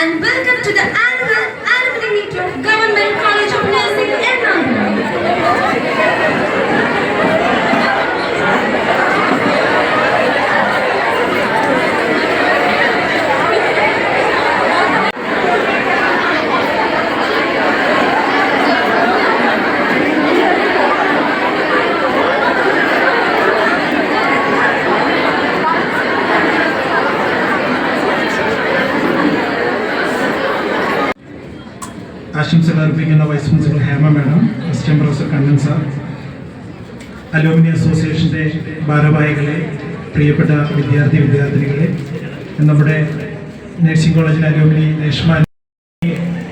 and welcome to the annual alumni meet of Government College of Nursing Ernakulam. ആശംസകൾ അർപ്പിക്കുന്ന vice principal Hema madam, assistant professor Kannan sir, alumni അസോസിയേഷൻ്റെ ഭാരവാഹികളെ, പ്രിയപ്പെട്ട വിദ്യാർത്ഥിനികളെ, നമ്മുടെ nursing കോളേജിലെ അലൂമിനി രേഷ്മ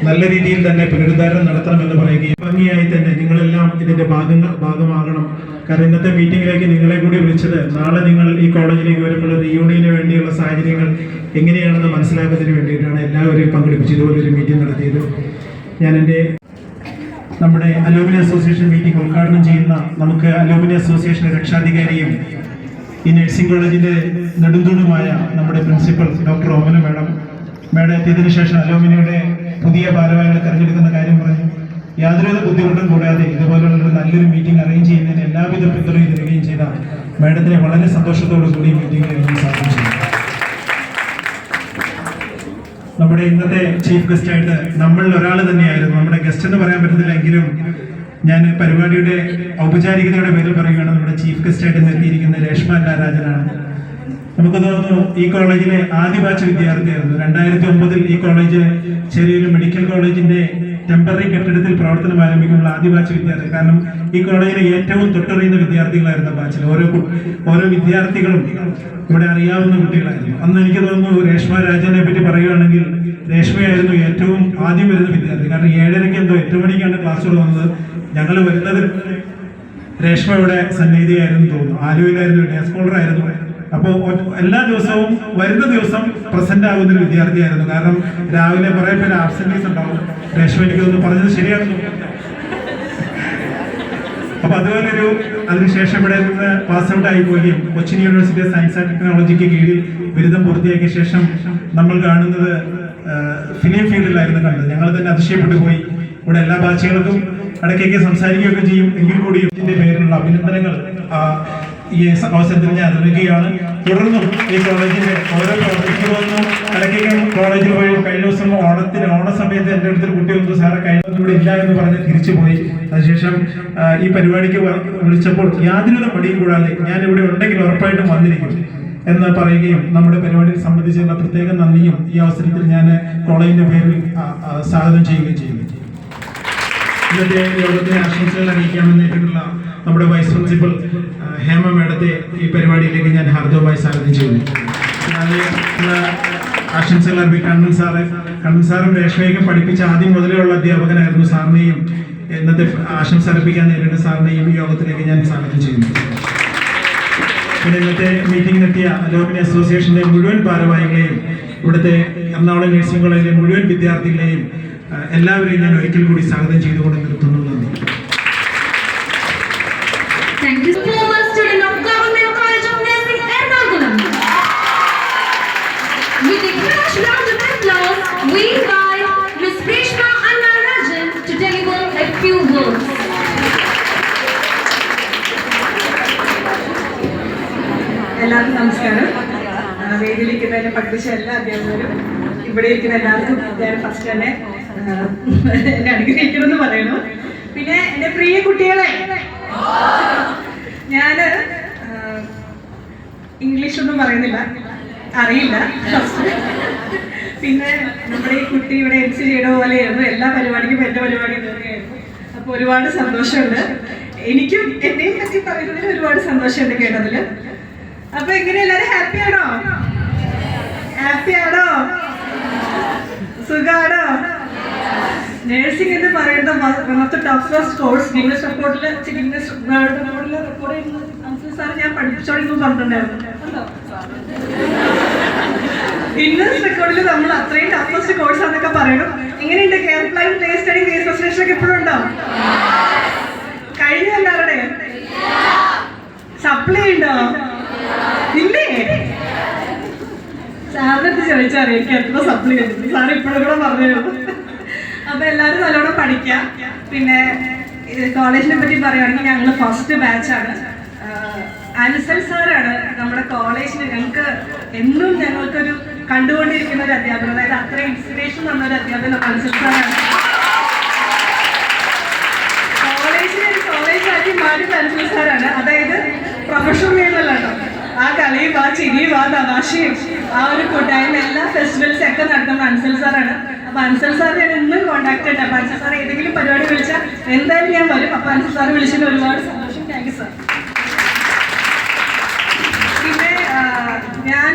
നല്ല രീതിയിൽ തന്നെ പുനരുദ്ധാരണം നടത്തണമെന്ന് പറയുകയും ഭംഗിയായി തന്നെ നിങ്ങളെല്ലാം ഇതിൻ്റെ ഭാഗമാകണം. കാരണം ഇന്നത്തെ മീറ്റിങ്ങിലേക്ക് നിങ്ങളെ കൂടി വിളിച്ചത് നാളെ നിങ്ങൾ ഈ കോളേജിലേക്ക് വരുമ്പോൾ റീയൂണിയന് വേണ്ടിയുള്ള സാഹചര്യങ്ങൾ എങ്ങനെയാണെന്ന് മനസ്സിലാക്കുന്നതിന് വേണ്ടിയിട്ടാണ് എല്ലാവരെയും പങ്കെടുപ്പിച്ച് ഇതുപോലൊരു മീറ്റിംഗ് നടത്തിയത്. ഞാൻ നമ്മുടെ അലൂമിനി അസോസിയേഷൻ മീറ്റിംഗ് ഉദ്ഘാടനം ചെയ്യുന്ന നമുക്ക് അലൂമിനി അസോസിയേഷൻ രക്ഷാധികാരിയും ഈ നഴ്സിംഗ് കോളേജിൻ്റെ നെടുന്തൂണുമായ നമ്മുടെ പ്രിൻസിപ്പൽ ഡോക്ടർ ഓമന മാഡം എത്തിയതിനു ശേഷം അലൂമിനിയുടെ പുതിയ ഭാരവാഹികളെ തെരഞ്ഞെടുക്കുന്ന കാര്യം പറഞ്ഞു. യാതൊരു ബുദ്ധിമുട്ടും കൂടാതെ ഇതുപോലുള്ള നല്ലൊരു മീറ്റിംഗ് അറേഞ്ച് ചെയ്യുന്നതിന് എല്ലാവിധ പിന്തുണയും തരികയും ചെയ്ത മാഡത്തിനെ വളരെ സന്തോഷത്തോടു കൂടി മീറ്റിംഗ് അറേഞ്ച് സാധിച്ചു. നമ്മുടെ ഇന്നത്തെ ചീഫ് ഗസ്റ്റ് ആയിട്ട് നമ്മളിൽ ഒരാൾ തന്നെയായിരുന്നു. നമ്മുടെ ഗസ്റ്റ് എന്ന് പറയാൻ പറ്റുന്നില്ല എങ്കിലും ഞാൻ പരിപാടിയുടെ ഔപചാരികതയുടെ പേരിൽ പറയുകയാണ്, നമ്മുടെ ചീഫ് ഗസ്റ്റ് ആയിട്ട് എത്തിയിരിക്കുന്ന രേഷ്മ നാരാജനാണ്. നമുക്ക് തോന്നുന്നു ഈ കോളേജിലെ ആദ്യ ബാച്ച് വിദ്യാർത്ഥിയായിരുന്നു. 2009 ഈ കോളേജ് ചെറിയൊരു മെഡിക്കൽ കോളേജിന്റെ ടെമ്പററി കെട്ടിടത്തിൽ പ്രവർത്തനം ആരംഭിക്കുമ്പോൾ ആദ്യ ബാച്ച് വിദ്യാർത്ഥി. കാരണം ഈ കോളേജിലെ ഏറ്റവും തൊട്ടറിയുന്ന വിദ്യാർത്ഥികളായിരുന്നു ബാച്ചിൽ. ഓരോ വിദ്യാർത്ഥികളും ഇവിടെ അറിയാവുന്ന കുട്ടികളായിരുന്നു. അന്ന് എനിക്ക് തോന്നുന്നു രേഷ്മ രാജനെ പറ്റി പറയുകയാണെങ്കിൽ രേഷ്മയായിരുന്നു ഏറ്റവും ആദ്യം വരുന്ന വിദ്യാർത്ഥി. കാരണം 7:30 എന്തോ 8 മണിക്കാണ് ക്ലാസ് തുടങ്ങുന്നത്. ഞങ്ങൾ വരുന്നത് രേഷ്മ ഇവിടെ സന്നിധിയായിരുന്നു തോന്നുന്നു, ആലുവയിലായിരുന്നു, ഡേ സ്കോളറായിരുന്നു. അപ്പോൾ എല്ലാ ദിവസവും വരുന്ന ദിവസം പ്രസന്റ് ആകുന്ന ഒരു വിദ്യാർത്ഥിയായിരുന്നു. കാരണം രാവിലെ കുറെ പേര് ആബ്സെന്റീസ് ഉണ്ടാവും. രേഷ്മ എനിക്ക് ഒന്ന് പറഞ്ഞത് ശരിയാണെന്ന്. അപ്പൊ അതുപോലൊരു അതിനുശേഷം ഇവിടെ നിന്ന് പാസ് ഔട്ട് ആയി പോവുകയും കൊച്ചിൻ യൂണിവേഴ്സിറ്റി സയൻസ് ആൻഡ് ടെക്നോളജിക്ക് കീഴിൽ ബിരുദം പൂർത്തിയാക്കിയ ശേഷം നമ്മൾ കാണുന്നത് ഫിലിം ഫീൽഡിലായിരുന്നു കണ്ടത്. ഞങ്ങൾ തന്നെ അതിശയപ്പെട്ടു പോയി. ഇവിടെ എല്ലാ ഭാഷകൾക്കും ഇടയ്ക്കൊക്കെ സംസാരിക്കുകയൊക്കെ ചെയ്യും. എങ്കിൽ കൂടിയും ഇതിന്റെ പേരിലുള്ള അഭിനന്ദനങ്ങൾ ഈ അവസരത്തിൽ ഞാൻ അറിയിക്കുകയാണ്. തുടർന്നും ഈ കോളേജിന്റെ ഓരോ പ്രവർത്തിക്കുന്നു. ഇടയ്ക്കൊക്കെ കോളേജിൽ പോയി കഴിഞ്ഞ ദിവസം ഓണസമയത്ത് എൻ്റെ അടുത്തൊരു കുട്ടി വന്നു, സാറെ കഴിഞ്ഞ ഇവിടെ ഇല്ല എന്ന് പറഞ്ഞ് തിരിച്ചു പോയി. അതിനുശേഷം ഈ പരിപാടിക്ക് വിളിച്ചപ്പോൾ യാതൊരു മടിയും കൂടാതെ ഞാൻ ഇവിടെ ഉണ്ടെങ്കിൽ ഉറപ്പായിട്ടും വന്നിരിക്കും എന്ന് പറയുകയും നമ്മുടെ പരിപാടിയെ സംബന്ധിച്ചുള്ള പ്രത്യേക നന്ദിയും ഈ അവസരത്തിൽ ഞാൻ കോളേജിന്റെ പേരിൽ സ്വാഗതം ചെയ്യുകയും ചെയ്യുന്നു. ഇന്നത്തെ യോഗത്തിന് ആശംസകൾ അറിയിക്കാമെന്നേറ്റുള്ള നമ്മുടെ വൈസ് പ്രിൻസിപ്പൽ ഹേമ മാഡത്തെ ഈ പരിപാടിയിലേക്ക് ഞാൻ ഹാർദവമായി സ്വാഗതം ചെയ്യുന്നു. ആശംസകൾ അർപ്പിക്കും കണ്ണൻ സാറും രേഷ്മയൊക്കെ പഠിപ്പിച്ച ആദ്യം മുതലുള്ള അധ്യാപകനായിരുന്നു. സാറിനെയും ഇന്നത്തെ ആശംസ അർപ്പിക്കാൻ നേരിട്ട സാറിനെയും ഈ യോഗത്തിലേക്ക് ഞാൻ സ്വാഗതം ചെയ്യുന്നു. പിന്നെ ഇന്നത്തെ മീറ്റിംഗിനെത്തിയ അലൂമിനി അസോസിയേഷന്റെ മുഴുവൻ ഭാരവാഹികളെയും ഇവിടുത്തെ എറണാകുളം നഴ്സിംഗ് കോളേജിലെ മുഴുവൻ വിദ്യാർത്ഥികളെയും എല്ലാവരെയും ഞാൻ ഒരിക്കൽ കൂടി സ്വാഗതം ചെയ്തുകൊണ്ട് നിർത്തുന്നു. Thank you, former student of Government College of Nursing Ernakulam. With a huge round of applause, we invite Ms. Reshma Annarajan to deliver a few words. എല്ലാവർക്കും നമസ്കാരം. വേദിയിലിരിക്കുന്നതിനെ പഠിപ്പിച്ച എല്ലാ അധ്യാപകരും ഇവിടെ ഇരിക്കുന്ന എല്ലാവർക്കും ഞാൻ ഫസ്റ്റ് തന്നെ എന്നെ അനുഗ്രഹിക്കണമെന്ന് പറയണു. പിന്നെ എൻ്റെ പ്രിയ കുട്ടികളെ, ഞാൻ ഇംഗ്ലീഷൊന്നും പറയുന്നില്ല, അറിയില്ല. പിന്നെ നമ്മുടെ ഈ കുട്ടി ഇവിടെ MC ചെയ്യണ പോലെയായിരുന്നു. എല്ലാ പരിപാടിക്കും എൻ്റെ പരിപാടി തന്നെയായിരുന്നു. അപ്പോൾ ഒരുപാട് സന്തോഷമുണ്ട്. എനിക്കും എന്നെയും പറ്റി പറയുന്നതിൽ ഒരുപാട് സന്തോഷമുണ്ട് കേട്ടതിൽ. അപ്പൊ എങ്ങനെ എല്ലാവരും ഹാപ്പിയാണോ? സുഖാണോ? നഴ്സിംഗ് എന്ന് പറയുന്ന one of the toughest course. Guinness റെക്കോർഡിൽ റെക്കോർഡ് ചെയ്യുന്ന സാർ ഞാൻ പഠിപ്പിച്ചോളിന്ന് പറഞ്ഞിട്ടുണ്ടായിരുന്നു. ഗിന്നസ് റെക്കോർഡിൽ നമ്മൾ അത്രയും ടഫസ്റ്റ് കോഴ്സ് ആണെന്നൊക്കെ പറയണം. എങ്ങനെയുണ്ട്? Care plan, case study, case presentation ഒക്കെ ഇപ്പോഴും ഉണ്ടോ? കഴിഞ്ഞ എല്ലാവരുടെ സപ്ലൈ ഉണ്ടോ? ഇല്ലേ? സാറിനടുത്ത് ചോദിച്ചറിയാം എനിക്ക് എത്ര സപ്ലി ഉണ്ട്. സാർ ഇപ്പോഴും കൂടെ പറഞ്ഞു. അപ്പൊ എല്ലാവരും നല്ലോണം പഠിക്കാം. പിന്നെ കോളേജിനെ പറ്റി പറയുകയാണെങ്കിൽ ഞങ്ങൾ ഫസ്റ്റ് ബാച്ചാണ്. അൻസൽ സാറാണ് നമ്മുടെ കോളേജിൽ ഞങ്ങൾക്ക് എന്നും ഞങ്ങൾക്കൊരു കണ്ടുകൊണ്ടിരിക്കുന്ന ഒരു അധ്യാപകൻ. അതായത് അത്രയും ഇൻസ്പിറേഷൻ തന്നൊരു അധ്യാപകൻ അൻസൽ സാറാണ്. കോളേജാക്കി മാറ്റിയത് അൻസൽ സാറാണ്. അതായത് പ്രൊഫഷണൽ ചെയ്യുന്നല്ലോ കേട്ടോ. ആ കളിയും ആ ചിരിയും ആ തമാശയും ആ ഒരു കൂട്ടായ്മ എല്ലാ ഫെസ്റ്റിവൽസും ഒക്കെ നടത്തുന്ന അൻസൽ സാറാണ്. അപ്പൊ അൻസൽ സാർ ഞാൻ ഇന്നും കോൺടാക്ട് ഉണ്ട്. അപ്പൊ അൻസൽ സാർ ഏതെങ്കിലും പരിപാടി വിളിച്ചാൽ എന്തായാലും ഞാൻ വരും. അപ്പൊ അൻസൽ സാർ വിളിച്ചതിന് ഒരുപാട് സന്തോഷം. Thank you sir. പിന്നെ ഞാൻ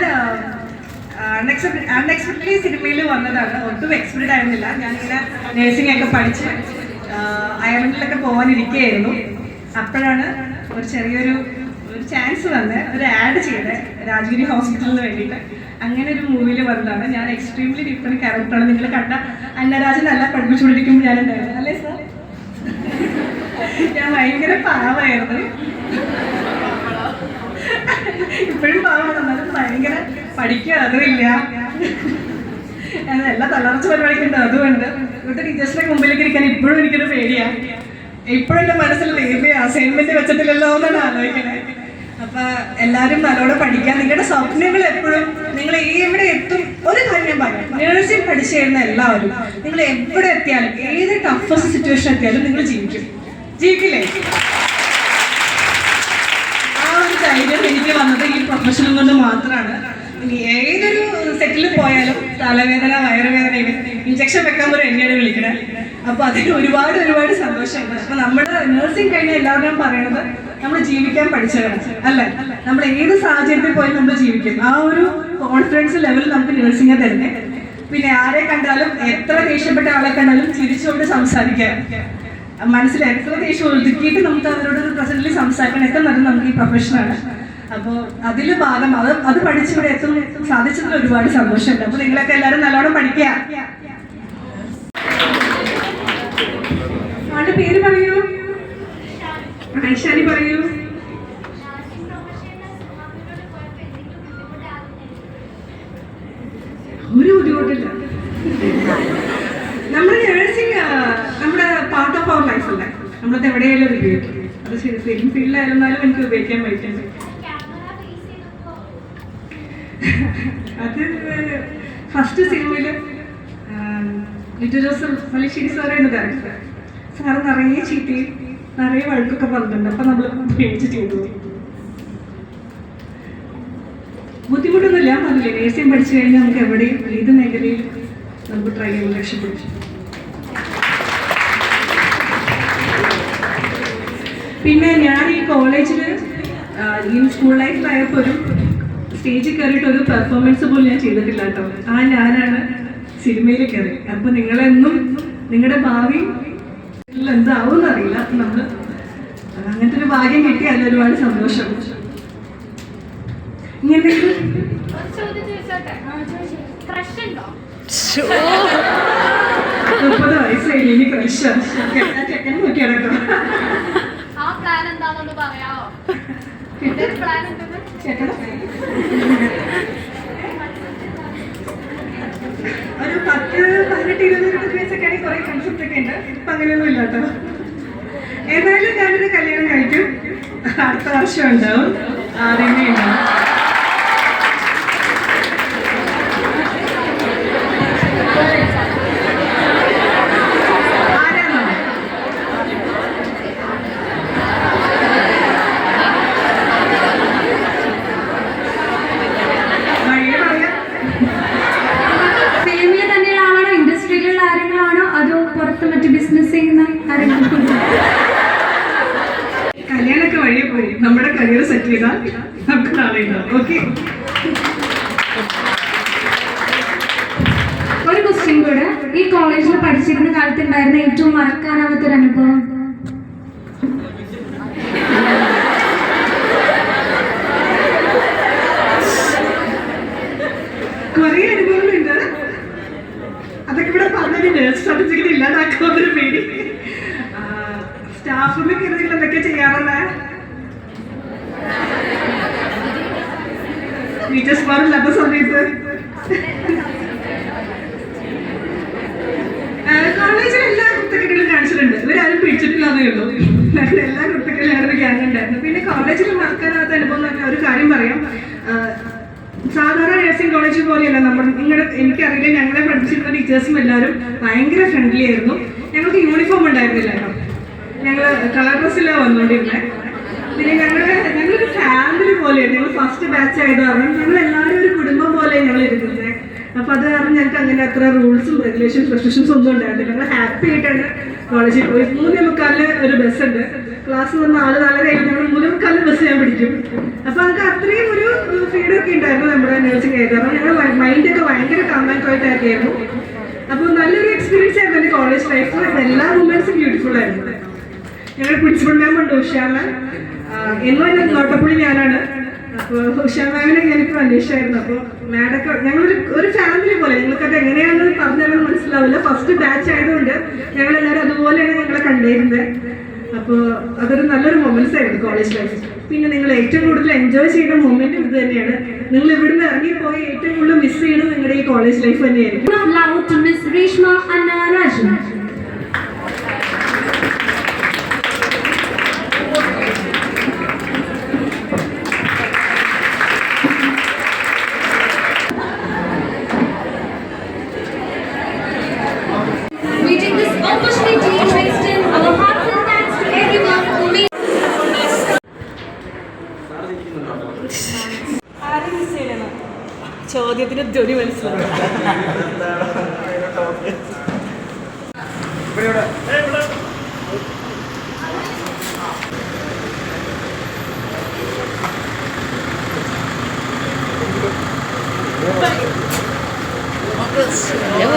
അൺഎക്സ്പെക്ടഡ്ലി സിനിമയിൽ വന്നതാണ്. ഒട്ടും എക്സ്പെക്റ്റഡ് ആയിരുന്നില്ല. ഞാനിങ്ങനെ നേഴ്സിംഗ് ഒക്കെ പഠിച്ച് അയർലൻഡിലൊക്കെ പോകാനിരിക്കുകയായിരുന്നു. അപ്പോഴാണ് ഒരു ചെറിയൊരു ചാൻസ് വന്ന് ഒരു ആഡ് ചെയ്ത് രാജഗിരി ഹോസ്പിറ്റലിന് വേണ്ടിയിട്ട്. അങ്ങനെ ഒരു മൂവിയിൽ വന്നതാണ്. ഞാൻ എക്സ്ട്രീംലി ഡിഫറെൻറ്റ് ക്യാരക്ടറാണ്. നിങ്ങൾ കണ്ട അന്നരാജൻ നല്ല പഠിപ്പിച്ചുകൊണ്ടിരിക്കുമ്പോൾ ഞാനുണ്ടായിരുന്നു അല്ലേ സാർ? ഞാൻ ഭയങ്കര പാവമായിരുന്നു. ഇപ്പോഴും പാവമാണ്. എന്നാലും ഭയങ്കര പഠിക്കുക അതുമില്ല. എല്ലാ തളർച്ച പരിപാടിക്കുണ്ട് അതുകൊണ്ട്. ഇവിടുത്തെ ടീച്ചേഴ്സിന്റെ മുമ്പിലേക്ക് ഇരിക്കാൻ ഇപ്പോഴും എനിക്കൊരു പേടിയാണ്. ഇപ്പോഴും എൻ്റെ മനസ്സിൽ വേറെ അസൈൻമെന്റ് വെച്ചിട്ടില്ലല്ലോ എന്നാണ് ആലോചിക്കുന്നത്. അപ്പൊ എല്ലാവരും നല്ലോണം പഠിക്കാൻ. നിങ്ങളുടെ സ്വപ്നങ്ങൾ എപ്പോഴും നിങ്ങൾ എവിടെ എത്തും. ഒരു കാര്യം ഞാൻ പറയാം, നേഴ്സിംഗ് പഠിച്ചു കഴിയുന്ന എല്ലാവരും നിങ്ങൾ എവിടെ എത്തിയാലും ഏത് ടഫസ്റ്റ് സിറ്റുവേഷൻ എത്തിയാലും നിങ്ങൾ ജീവിക്കില്ലേ? ആ ഒരു ധൈര്യം എനിക്ക് വന്നത് ഈ പ്രൊഫഷനിൽ കൊണ്ട് മാത്രമാണ്. ഇനി ഏതൊരു സെറ്റിൽ പോയാലും തലവേദന വയറുവേദന ഇഞ്ചക്ഷൻ വെക്കാൻ പോലും എന്നെയാണ് വിളിക്കണേ. അപ്പൊ അതിന് ഒരുപാട് സന്തോഷമുണ്ട്. അപ്പൊ നമ്മുടെ നഴ്സിംഗ് കഴിഞ്ഞ എല്ലാവരും പറയണത് നമ്മൾ ജീവിക്കാൻ പഠിച്ചതാണ് അല്ലേ? നമ്മൾ ഏത് സാഹചര്യത്തിൽ പോയി നമ്മൾ ജീവിക്കും. ആ ഒരു കോൺഫിഡൻസ് ലെവൽ നമുക്ക് നഴ്സിംഗ് തരുന്നേ. പിന്നെ ആരെ കണ്ടാലും എത്ര ദേഷ്യപ്പെട്ട ആളെ കണ്ടാലും ചിരിച്ചുകൊണ്ട് സംസാരിക്കാൻ, മനസ്സിൽ എത്ര ദേഷ്യം ഒതുക്കിയിട്ട് നമുക്ക് അവരോട് ഒരു പ്രസന്റിൽ സംസാരിക്കണം. എത്ര നല്ല നമുക്ക് ഈ പ്രൊഫഷനാണ്. അപ്പോൾ അതിൽ ഭാഗം അത് പഠിച്ചിവിടെ എത്തും സാധിച്ചതിൽ ഒരുപാട് സന്തോഷമുണ്ട്. അപ്പൊ നിങ്ങളൊക്കെ എല്ലാവരും നല്ലോണം പഠിക്കുക. അവളുടെ പേര് പറയൂ. ഐഷാനി പറയൂ. ഒരു ബുദ്ധിമുട്ടില്ല. നമ്മുടെ നേഴ്സിംഗ് നമ്മുടെ പാർട്ട് ഓഫ് അവർ ലൈഫ് അല്ലേ? നമ്മളത് എവിടെയായാലും ഉപയോഗിക്കും. അത് ഫിലിം ഫീൽഡിലായിരുന്നാലും എനിക്ക് ഉപയോഗിക്കാൻ പറ്റും. അത് ഫസ്റ്റ് സിനിമയിൽ ലിറ്റു ജോസഫ് മല്ലിശ്ശേരി സാറായിരുന്നു ഡയറക്ടർ. സാറ് നിറയെ ചീത്തയും നിറയെ വഴക്കൊക്കെ പറഞ്ഞിട്ടുണ്ട്. അപ്പൊ നമ്മൾ പേടിച്ച് ചെയ്തു. ബുദ്ധിമുട്ടൊന്നുമില്ല. പറഞ്ഞില്ലേ, നേഴ്സിംഗ് പഠിച്ചു കഴിഞ്ഞാൽ നമുക്ക് എവിടെയും ഏത് മേഖലയിൽ നമുക്ക് ട്രൈ ചെയ്യാൻ രക്ഷപ്പെടും. പിന്നെ ഞാൻ ഈ കോളേജിൽ ഈ സ്കൂൾ ലൈഫിലായപ്പോൾ ഒരു സ്റ്റേജിൽ കയറിയിട്ട് ഒരു പെർഫോമൻസ് പോലും ഞാൻ ചെയ്തിട്ടില്ല കേട്ടോ. ഞാനാണ് സിനിമയിൽ കയറി. അപ്പൊ നിങ്ങളെന്നും നിങ്ങളുടെ ഭാവി എന്താവും എന്നറിയില്ല. നമ്മൾ അങ്ങനത്തെ ഒരു ഭാഗ്യം കിട്ടി. അതിൽ ഒരുപാട് സന്തോഷം. ഇങ്ങനെ 30 വയസ്സായി ഇനി ക്രഷ് ചെക്കനെ നോക്കി കിടക്കാം. ഒരു 10, 18, 20 വയസ്സൊക്കെ ആണെങ്കിൽ കുറെ കൺസെപ്റ്റ് ഒക്കെ ഉണ്ട്. ഇപ്പൊ അങ്ങനെയൊന്നും ഇല്ല കേട്ടോ. ഏതായാലും ഞാനൊരു കല്യാണം കഴിക്കും. അടുത്ത വർഷം ഉണ്ടാവും. ആദ്യമേ ഉണ്ടാവും. കല്യാണമൊക്കെ വഴിയെ പോയി നമ്മുടെ കരിയർ സെറ്റ് ചെയ്താൽ നമുക്ക് നാളെ ഉണ്ടാവും. ഓക്കെ. ഒരു ക്വസ്റ്റ്യൻ കൂടെ. ഈ കോളേജിൽ പഠിച്ചിരുന്ന കാലത്ത് ഉണ്ടായിരുന്ന ഏറ്റവും മറക്കാനാവാത്തൊരു അനുഭവം? കുറെ അനുഭവങ്ങളുണ്ട്. അതൊക്കെ ഇവിടെ പറഞ്ഞൊരു നേഴ്സ് സർട്ടിഫിക്കറ്റ് ഇല്ലാതാക്കുമെന്നൊരു പേടി. സ്റ്റാഫ് റൂമിൽ നിങ്ങൾ എന്തൊക്കെ ചെയ്യാറുള്ള? ടീച്ചേഴ്സ്മാരില്ലാത്ത സമയത്ത് കോളേജിൽ എല്ലാ കുത്തക്കെട്ടിലും കാണിച്ചിട്ടുണ്ട്. ഇവരാരും പിടിച്ചിട്ടില്ലാന്നേ ഉള്ളൂ. എല്ലാ കുത്തക്കെട്ടിലും ഞങ്ങളുടെ ഗ്യാങ് ഉണ്ടായിരുന്നു. പിന്നെ കോളേജിൽ മറക്കാനാത്ത അനുഭവം എന്ന് പറഞ്ഞാൽ ഒരു കാര്യം പറയാം. സാധാരണ നഴ്സിംഗ് കോളേജ് പോലെയല്ല എനിക്കറിയില്ല, ഞങ്ങളെ പഠിപ്പിച്ചിരുന്ന ടീച്ചേഴ്സും എല്ലാവരും ഭയങ്കര ഫ്രണ്ട്ലി ആയിരുന്നു. ഞങ്ങൾക്ക് യൂണിഫോം ഉണ്ടായിരുന്നില്ല കേട്ടോ, ഞങ്ങൾ കളർ ഡ്രസ്സിലാണ് വന്നുകൊണ്ടിരുന്നത്. പിന്നെ ഞങ്ങളൊരു ഫാമിലി പോലെയാണ്. ഞങ്ങൾ ഫസ്റ്റ് ബാച്ച് ആയത് കാരണം ഞങ്ങൾ എല്ലാവരും ഒരു കുടുംബം പോലെ ഞങ്ങൾ ഇരുന്നത്. അപ്പോൾ അത് കാരണം ഞങ്ങൾക്ക് അങ്ങനെ അത്ര റൂൾസും റെഗുലേഷൻസ് റെസ്ട്രിക്ഷൻസ് ഒന്നും ഉണ്ടായിരുന്നില്ല. ഞങ്ങൾ ഹാപ്പി ആയിട്ടാണ് കോളേജിൽ പോയി. 3:45 ഒരു ബസ്സുണ്ട്. ക്ലാസ് നിന്ന് 4:30 ഞങ്ങൾ 3:45 ബസ് ഞാൻ പിടിക്കും. അപ്പോൾ നമുക്ക് അത്രയും ഒരു ഫ്രീഡം ഒക്കെ ഉണ്ടായിരുന്നു നമ്മുടെ നഴ്സിംഗ് ആയിട്ട്. കാരണം ഞങ്ങൾ മൈൻഡൊക്കെ ഭയങ്കര കാമായിട്ടായിരുന്നു. അപ്പോൾ നല്ലൊരു എക്സ്പീരിയൻസ് ആയിരുന്നു എൻ്റെ കോളേജ് ലൈഫ്. എല്ലാ മൂമെന്റ്സും ബ്യൂട്ടിഫുൾ ആയിരുന്നു. ഞങ്ങളുടെ പ്രിൻസിപ്പൽ മാം ഉണ്ട്, ഉഷ മാം. എന്നും എൻ്റെ നോട്ടപ്പുള്ളി ഞാനാണ്. അപ്പോൾ ഉഷ മാമിനെ ഞാനിപ്പോൾ അന്വേഷിച്ചായിരുന്നു. അപ്പോൾ മാഡൊക്കെ ഞങ്ങളൊരു ഫാമിലി പോലെ. ഞങ്ങൾക്കത് എങ്ങനെയാണെന്ന് പറഞ്ഞാൽ മനസ്സിലാവില്ല. ഫസ്റ്റ് ബാച്ച് ആയതുകൊണ്ട് ഞങ്ങളെല്ലാവരും അതുപോലെയാണ് ഞങ്ങളെ കണ്ടിരുന്നത്. അപ്പോൾ അതൊരു നല്ലൊരു മൊമെന്റ്സ് ആയിരുന്നു കോളേജ് ലൈഫ്. പിന്നെ നിങ്ങൾ ഏറ്റവും കൂടുതൽ എൻജോയ് ചെയ്യുന്ന മൊമെന്റ് ഇത് തന്നെയാണ്. നിങ്ങൾ ഇവിടുന്ന് ഇറങ്ങിപ്പോയി ഏറ്റവും കൂടുതൽ മിസ് ചെയ്യുന്നത് നിങ്ങളുടെ ഈ കോളേജ് ലൈഫ് തന്നെയായിരിക്കും. Loud to Miss Reshma Anna Rajan. We take this opportunity to extend our heartfelt thanks to everyone who made ചോദ്യത്തിന് ധ്വനി മനസ്സിലാവും. Ya,